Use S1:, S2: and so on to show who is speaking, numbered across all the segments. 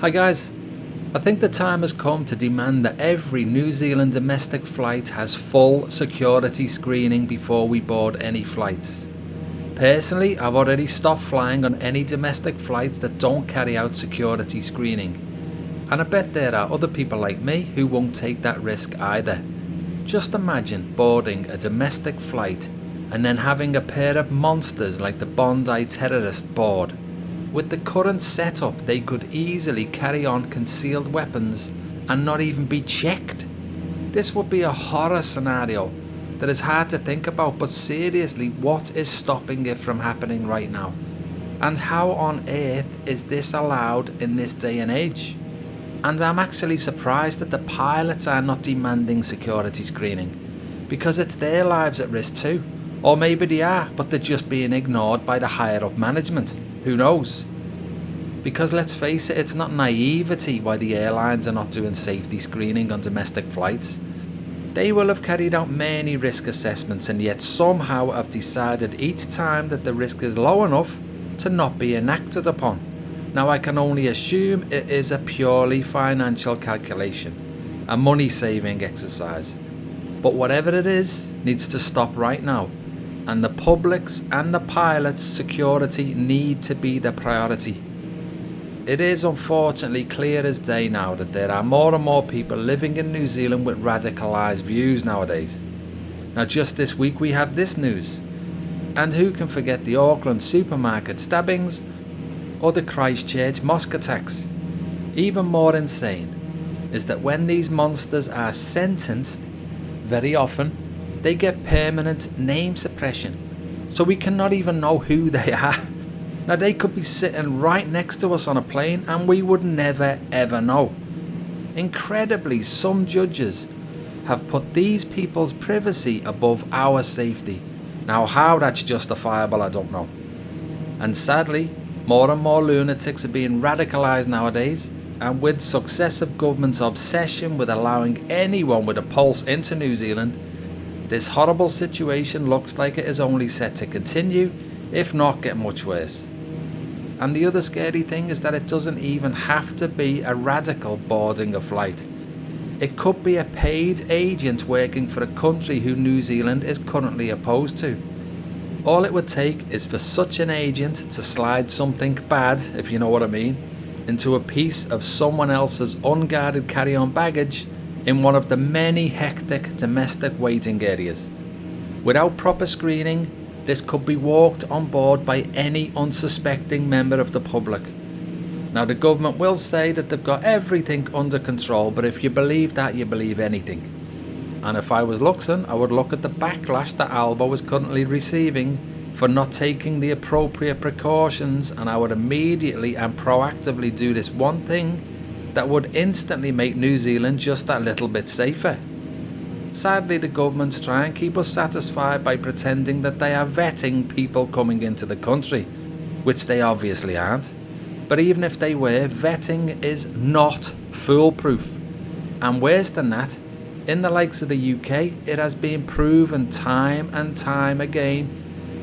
S1: Hi guys, I think the time has come to demand that every New Zealand domestic flight has full security screening before we board any flights. Personally, I've already stopped flying on any domestic flights that don't carry out security screening. And I bet there are other people like me who won't take that risk either. Just imagine boarding a domestic flight and then having a pair of monsters like the Bondi terrorist board. With the current setup, they could easily carry on concealed weapons and not even be checked. This would be a horror scenario that is hard to think about, but seriously, what is stopping it from happening right now? And how on earth is this allowed in this day and age? And I'm actually surprised that the pilots are not demanding security screening, because it's their lives at risk too. Or maybe they are, but they're just being ignored by the higher up management. Who knows? Because let's face it, it's not naivety why the airlines are not doing safety screening on domestic flights. They will have carried out many risk assessments and yet somehow have decided each time that the risk is low enough to not be enacted upon. Now I can only assume it is a purely financial calculation, a money saving exercise. But whatever it is, needs to stop right now. And the public's and the pilots' security need to be the priority. It is unfortunately clear as day now that there are more and more people living in New Zealand with radicalised views nowadays. Now just this week we have this news. And who can forget the Auckland supermarket stabbings or the Christchurch mosque attacks? Even more insane is that when these monsters are sentenced, very often they get permanent name suppression, so we cannot even know who they are. Now they could be sitting right next to us on a plane and we would never ever know. Incredibly, some judges have put these people's privacy above our safety. Now how that's justifiable, I don't know. And sadly, more and more lunatics are being radicalised nowadays, and with successive governments' obsession with allowing anyone with a pulse into New Zealand, this horrible situation looks like it is only set to continue, if not get much worse. And the other scary thing is that it doesn't even have to be a radical boarding a flight. It could be a paid agent working for a country who New Zealand is currently opposed to. All it would take is for such an agent to slide something bad, if you know what I mean, into a piece of someone else's unguarded carry-on baggage in one of the many hectic domestic waiting areas. Without proper screening, this could be walked on board by any unsuspecting member of the public. Now the government will say that they've got everything under control, but if you believe that, you believe anything. And if I was Luxon, I would look at the backlash that Alba is currently receiving for not taking the appropriate precautions, and I would immediately and proactively do this one thing that would instantly make New Zealand just that little bit safer. Sadly, the governments try and keep us satisfied by pretending that they are vetting people coming into the country, which they obviously aren't. But even if they were, vetting is not foolproof. And worse than that, in the likes of the UK, it has been proven time and time again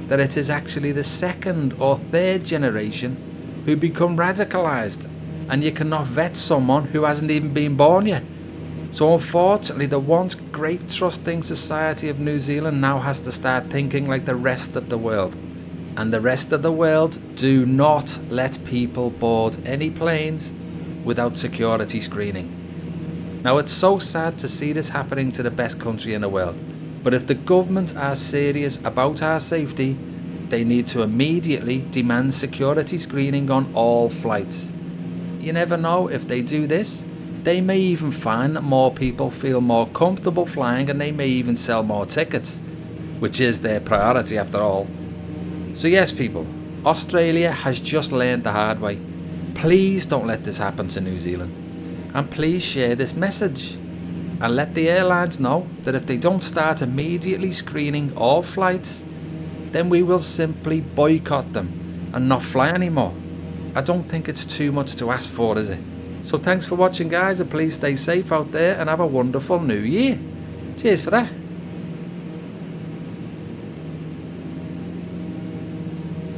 S1: that it is actually the second or third generation who become radicalised, and you cannot vet someone who hasn't even been born yet. So unfortunately, the once great trusting society of New Zealand now has to start thinking like the rest of the world. And the rest of the world do not let people board any planes without security screening. Now it's so sad to see this happening to the best country in the world, but if the government are serious about our safety, they need to immediately demand security screening on all flights. You never know, if they do this, they may even find that more people feel more comfortable flying, and they may even sell more tickets, which is their priority after all. So yes people, Australia has just learned the hard way. Please don't let this happen to New Zealand. And please share this message and let the airlines know that if they don't start immediately screening all flights, then we will simply boycott them and not fly anymore. I don't think it's too much to ask for, is it? So thanks for watching guys, and please stay safe out there and have a wonderful new year. Cheers for that.